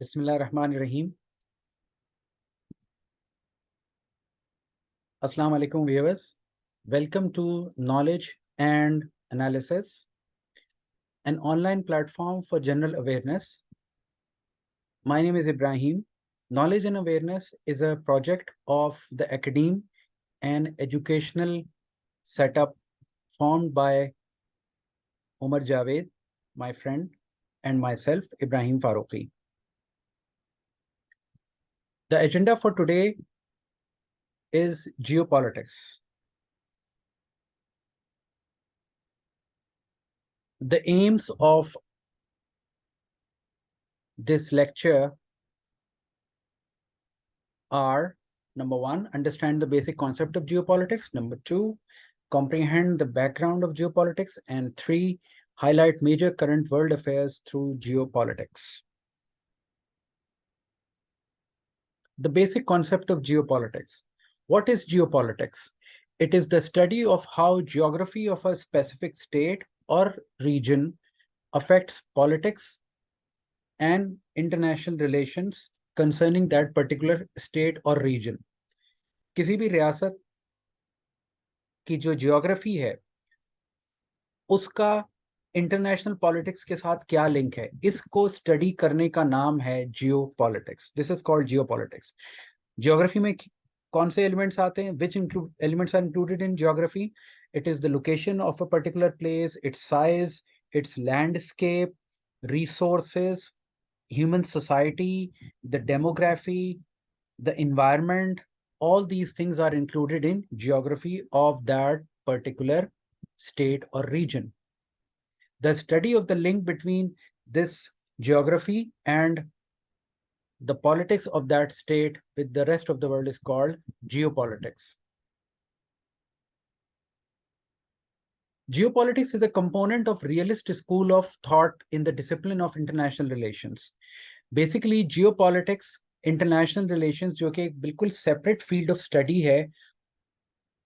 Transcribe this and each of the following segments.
Bismillahirrahmanirrahim. Assalamu alaikum viewers. Welcome to Knowledge and Analysis, an online platform for general awareness. My name is Ibrahim. Knowledge and Awareness is a project of the academe and educational setup formed by Umar Javed, my friend, and myself, Ibrahim Faruqi. The agenda for today is geopolitics. The aims of this lecture are: number one, understand the basic concept of geopolitics; number two, comprehend the background of geopolitics; and three, highlight major current world affairs through geopolitics. The basic concept of geopolitics. What is geopolitics? It is the study of how geography of a specific state or region affects politics and international relations concerning that particular state or region. किसी भी रियासत की जो geography है उसका international politics के साथ क्या लिंक है, इसको स्टडी करने का नाम है geopolitics. This is called geopolitics. Geography में कौन से एलिमेंट्स आते हैं? Which elements are included in geography? It is the location of a particular place, its size, its landscape, resources, human society, the demography, the environment. All these things are included in geography of that particular state or region. The study of the link between this geography and the politics of that state with the rest of the world is called geopolitics. Geopolitics is a component of realist school of thought in the discipline of international relations. Basically, geopolitics, international relations, जो कि एक बिल्कुल separate field of study है,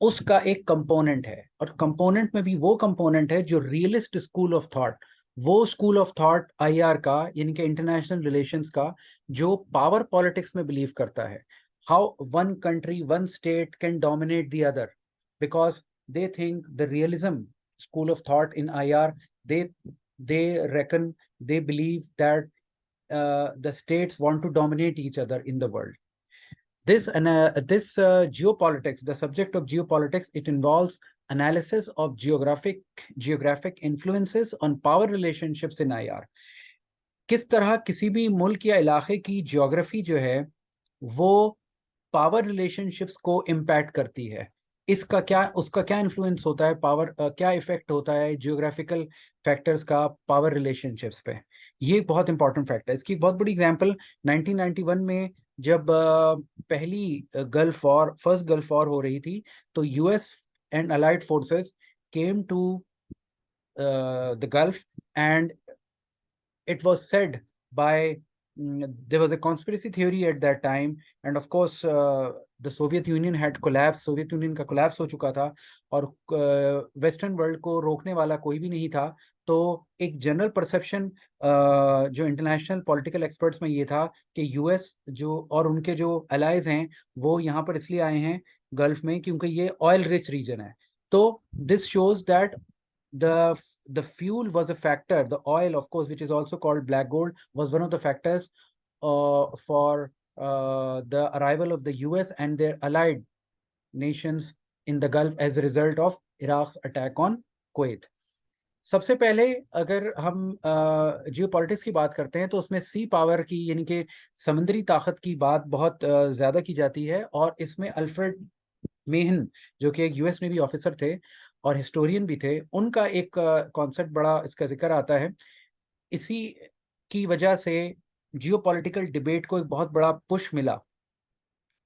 उसका एक component है. और component में भी वो कंपोनेंट है जो रियलिस्ट स्कूल ऑफ थॉट, वो स्कूल ऑफ थॉट आईआर का, यानी कि इंटरनेशनल रिलेशंस का, जो पावर पॉलिटिक्स में बिलीव करता है. How one country, one state can dominate the other, because they think the realism school of thought in IR, they reckon, they believe that the states want to dominate each other in the world. This geopolitics, the subject of geopolitics, it involves analysis of geographic influences on power relationships in IR. किस तरह किसी भी मुल्क या इलाके की geography जो है वो पावर रिलेशनशिप्स को इम्पैक्ट करती है. इसका क्या, उसका क्या इन्फ्लुएंस होता है, पावर क्या इफेक्ट होता है जियोग्राफिकल फैक्टर्स का पावर रिलेशनशिप्स पे. ये बहुत इंपॉर्टेंट फैक्ट है. इसकी बहुत बड़ी एग्जांपल 1991 में जब पहली फर्स्ट गल्फ वॉर हो रही थी, तो US and allied forces came to the Gulf, and it was said by there was a conspiracy theory at that time, and of course the Soviet Union had collapsed. Soviet Union का collapse हो चुका था और western world को रोकने वाला कोई भी नहीं था. तो एक जनरल परसेप्शन जो इंटरनेशनल पॉलिटिकल एक्सपर्ट्स में ये था कि यूएस जो और उनके जो अलाइज हैं वो यहाँ पर इसलिए आए हैं गल्फ में क्योंकि ये ऑयल रिच रीजन है. तो this shows that the fuel was a factor. The oil, of course, which is also called black gold, was one of the factors for the arrival of the US and their allied nations in the Gulf as a result of Iraq's attack on Kuwait. सबसे पहले अगर हम geopolitics की बात करते हैं तो उसमें सी पावर की, यानी कि समुद्री ताकत की बात बहुत ज़्यादा की जाती है. और इसमें अल्फ्रेड मेहन, जो कि एक यूएस नेवी ऑफिसर थे और हिस्टोरियन भी थे, उनका एक कॉन्सेप्ट बड़ा इसका जिक्र आता है. इसी की वजह से जियोपॉलिटिकल डिबेट को एक बहुत बड़ा पुश मिला.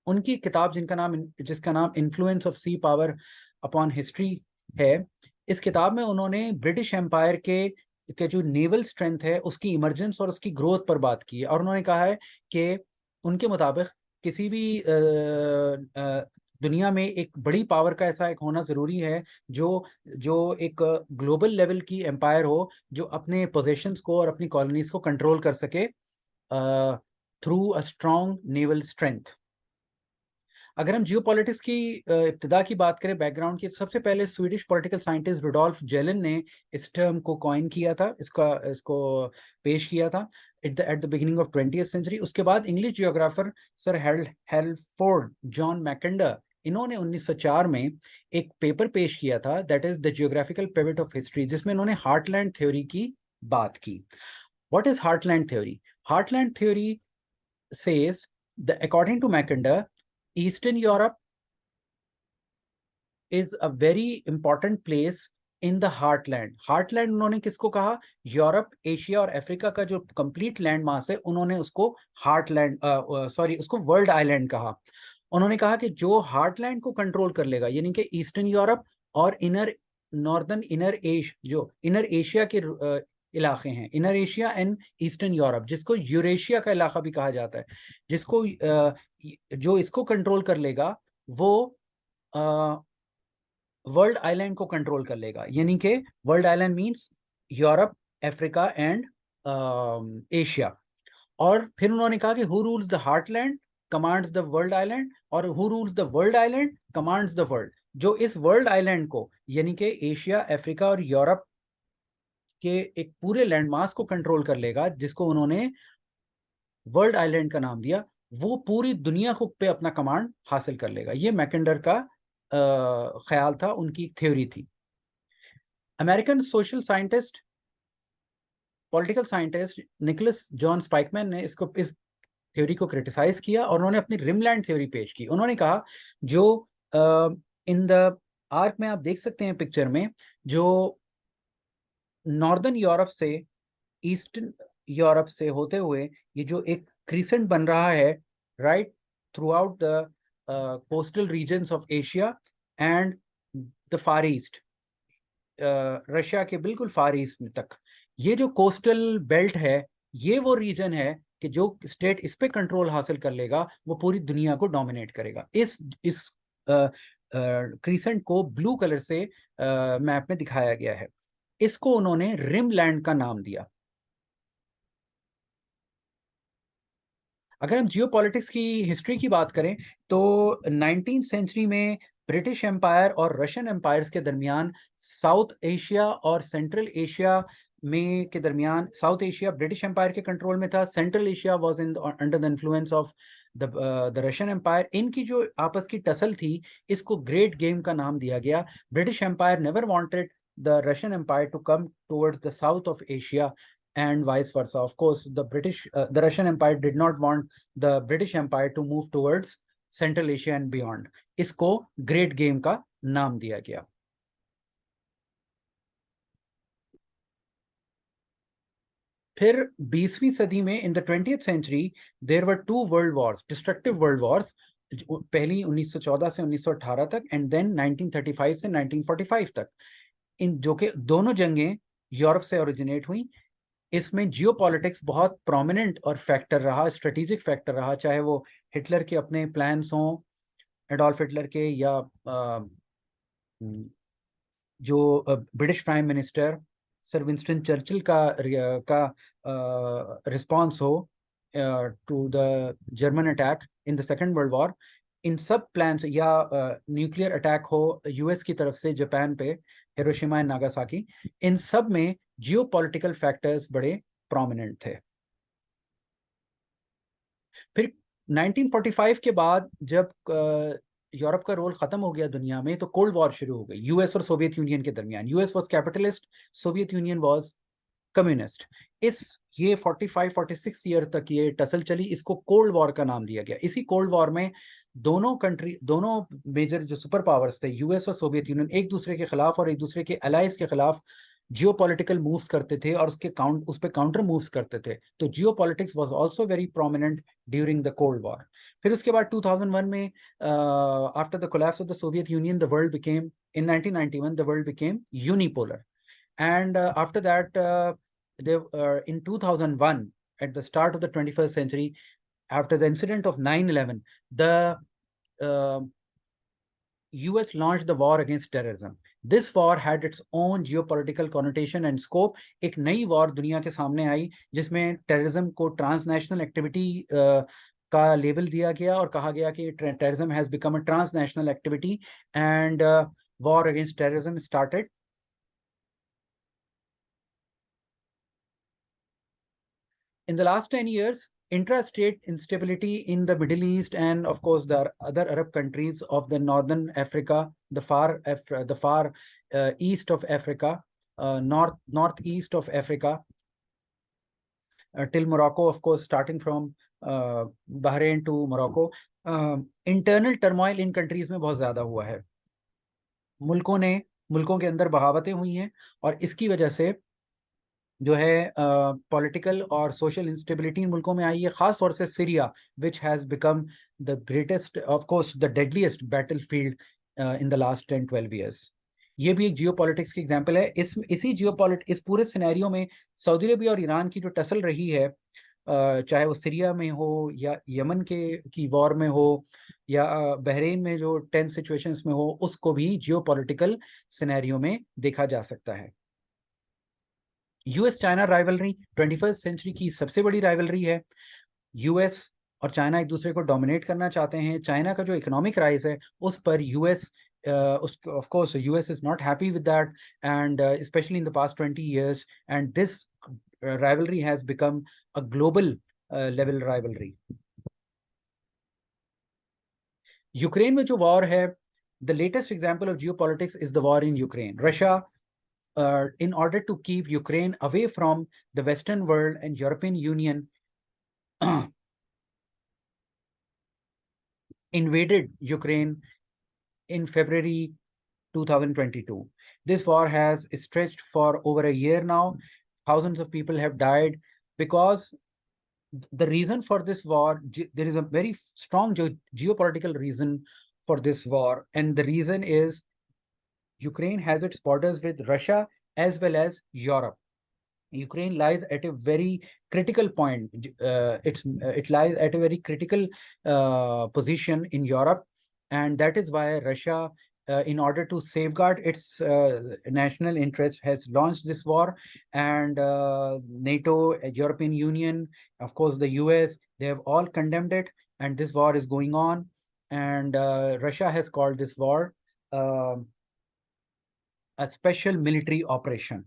उनकी किताब जिसका नाम influence of sea power upon history है, इस किताब में उन्होंने ब्रिटिश एम्पायर के जो नेवल स्ट्रेंथ है उसकी इमर्जेंस और उसकी ग्रोथ पर बात की है. और उन्होंने कहा है कि उनके मुताबिक किसी भी दुनिया में एक बड़ी पावर का ऐसा एक होना ज़रूरी है जो एक ग्लोबल लेवल की एम्पायर हो, जो अपने पोजेशंस को और अपनी कॉलोनीज को कंट्रोल कर सके through a strong naval strength. अगर हम जियोपॉलिटिक्स की इब्तिदा की बात करें, बैकग्राउंड की, तो सबसे पहले स्वीडिश पॉलिटिकल साइंटिस्ट रुडोल्फ जेलन ने इस टर्म को कॉइन किया था, इसको पेश किया था at the beginning of 20th century. उसके बाद English geographer sir Halford John Mackinder, इन्होंने 1904 में एक पेपर पेश किया था, that is the geographical pivot of history, जिसमें इन्होंने हार्टलैंड थ्योरी की बात की. What is heartland theory? Heartland theory says, according to Mackinder, Eastern Europe is a very important place in the heartland. Heartland उन्होंने किसको कहा? यूरोप, एशिया और Africa का जो कंप्लीट लैंड मास है, उन्होंने उसको हार्टलैंड, उसको वर्ल्ड आइलैंड कहा. उन्होंने कहा कि जो हार्टलैंड को कंट्रोल कर लेगा, यानी कि ईस्टर्न यूरोप और जो इनर एशिया के इलाके हैं, inner Asia and eastern Europe, जिसको यूरेशिया का इलाका भी कहा जाता है, जिसको जो इसको कंट्रोल कर लेगा वो वर्ल्ड आइलैंड को कंट्रोल कर लेगा. यानी कि world island means Europe, Africa and Asia. और फिर उन्होंने कहा कि who rules the heartland commands the world island, और who rules the world island commands the world. जो इस वर्ल्ड आइलैंड को, यानी कि एशिया, अफ्रीका और यूरोप के एक पूरे लैंडमास को कंट्रोल कर लेगा, जिसको उन्होंने वर्ल्ड आइलैंड का नाम दिया, वो पूरी दुनिया को पे अपना कमांड हासिल कर लेगा. ये मैकेंडर का ख्याल था, उनकी थ्योरी थी. American social scientist, political scientist Nicholas John Spykman ने इस थ्योरी को क्रिटिसाइज किया, और उन्होंने अपनी रिमलैंड थ्योरी पेश की. उन्होंने कहा, जो इन द आर्क में आप देख सकते हैं पिक्चर में, जो नॉर्दर्न यूरोप से ईस्टर्न यूरोप से होते हुए ये जो एक क्रीसेंट बन रहा है, right throughout the coastal regions of Asia and the Far East, Russia के बिल्कुल फार ईस्ट तक, ये जो कोस्टल बेल्ट है, ये वो रीजन है कि जो स्टेट इस पे कंट्रोल हासिल कर लेगा, वो पूरी दुनिया को डोमिनेट करेगा. इस क्रीसेंट को ब्लू कलर से मैप में दिखाया गया है. इसको उन्होंने रिम लैंड का नाम दिया. अगर हम जियोपॉलिटिक्स की हिस्ट्री की बात करें, तो 19th सेंचुरी में ब्रिटिश एम्पायर और रशियन एम्पायर्स के दरमियान, साउथ एशिया और सेंट्रल एशिया में के दरमियान, साउथ एशिया ब्रिटिश एम्पायर के कंट्रोल में था, Central Asia was under the influence of the Russian Empire. इनकी जो आपस की टसल थी, इसको ग्रेट गेम का नाम दिया गया. British Empire never wanted the Russian Empire to come towards the south of Asia, and vice versa. Of course, the Russian Empire did not want the British Empire to move towards Central Asia and beyond. इसको Great Game का नाम दिया गया. फिर 20वीं सदी में, in the 20th century, there were two world wars, destructive world wars. पहली 1914 से 1918 तक, and then 1935 से 1945 तक. इन जो के दोनों जंगें यूरोप से ओरिजिनेट हुई. इसमें जियोपॉलिटिक्स बहुत प्रोमिनेंट और फैक्टर रहा, स्ट्रेटेजिक फैक्टर रहा, चाहे वो हिटलर के अपने प्लान्स हों, एडोल्फ हिटलर के, या जो British prime minister sir Winston Churchill का रिस्पॉन्स हो to the German attack in the second world war. इन सब प्लान्स, या न्यूक्लियर अटैक हो यूएस की तरफ से जापान पे, हिरोशिमा एंड नागासाकी, इन सब में जियोपॉलिटिकल फैक्टर्स बड़े प्रोमिनेंट थे. फिर 1945 के बाद जब यूरोप का रोल खत्म हो गया दुनिया में, तो कोल्ड वॉर शुरू हो गई यूएस और सोवियत यूनियन के दरमियान. US was capitalist, Soviet union was communist. ये 45-46 ईयर तक ये टसल चली. इसको कोल्ड वॉर का नाम दिया गया. इसी कोल्ड वॉर में दोनों मेजर जो सुपर पावर्स थे, यूएस और सोवियत यूनियन, एक दूसरे के खिलाफ और एक दूसरे के अलाइज के खिलाफ जियोपॉलिटिकल मूव्स करते थे, और उस पे काउंटर मूव्स करते थे. तो geopolitics was also very prominent during the cold war. फिर उसके बाद 2001 में, after the collapse of the Soviet union, the world became, in 1991 the world became unipolar. And after that, in 2001, at the start of the 21st century, after the incident of 9/11, the US launched the war against terrorism. This war had its own geopolitical connotation and scope. एक नई war दुनिया के सामने आई जिसमें terrorism को transnational activity का label दिया गया और कहा गया कि terrorism has become a transnational activity and war against terrorism started. In the last 10 years, intra-state instability in the Middle East and, of course, the other Arab countries of the northern Africa, the far east of Africa, northeast of Africa, till Morocco, of course, starting from Bahrain to Morocco. Internal turmoil in countries में बहुत ज़्यादा हुआ है. मुल्कों के अंदर बगावतें हुई हैं और इसकी वजह से जो है पॉलिटिकल और सोशल इंस्टेबिलिटी इन मुल्कों में आई है, खास तौर से Syria, which has become the greatest, of course the deadliest battlefield in the last 10-12 years. ये भी एक जियोपॉलिटिक्स की एग्जांपल है. इस पूरे सिनेरियो में सऊदी अरबिया और ईरान की जो टसल रही है, चाहे वो सीरिया में हो या यमन की वॉर में हो या बहरीन में जो टेंस सिचुएशंस में हो, उसको भी जियोपॉलिटिकल सिनेरियो में देखा जा सकता है. US China rivalry 21st century की सबसे बड़ी राइवलरी है. यूएस और चाइना एक दूसरे को डोमिनेट करना चाहते हैं. चाइना का जो इकोनॉमिक राइज है उस पर US of course US is not happy with that, and especially in the past 20 years, and this rivalry has become a global level rivalry. Ukraine में जो वॉर है, the latest example of geopolitics is the war in Ukraine. Russia, in order to keep Ukraine away from the Western world and European Union, invaded Ukraine in February 2022. This war has stretched for over a year now. Thousands of people have died because the reason for this war, there is a very strong geopolitical reason for this war, and the reason is Ukraine has its borders with Russia as well as Europe. Ukraine lies at a very critical point. It lies at a very critical position in Europe, and that is why Russia, in order to safeguard its national interest, has launched this war. And NATO, European Union, of course, the US, they have all condemned it, and this war is going on. And Russia has called this war a special military operation.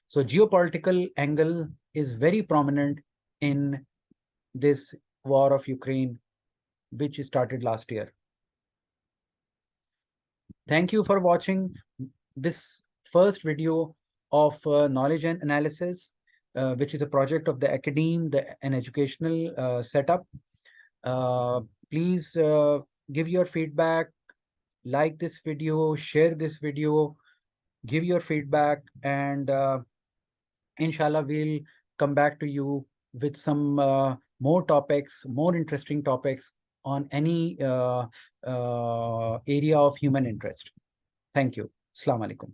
So geopolitical angle is very prominent in this war of Ukraine, which started last year. Thank you for watching this first video of knowledge and analysis, which is a project of the academe, an educational setup. Please give your feedback, like this video, share this video, give your feedback, and inshallah, we'll come back to you with some more topics, more interesting topics on any area of human interest. Thank you. Assalamu alaikum.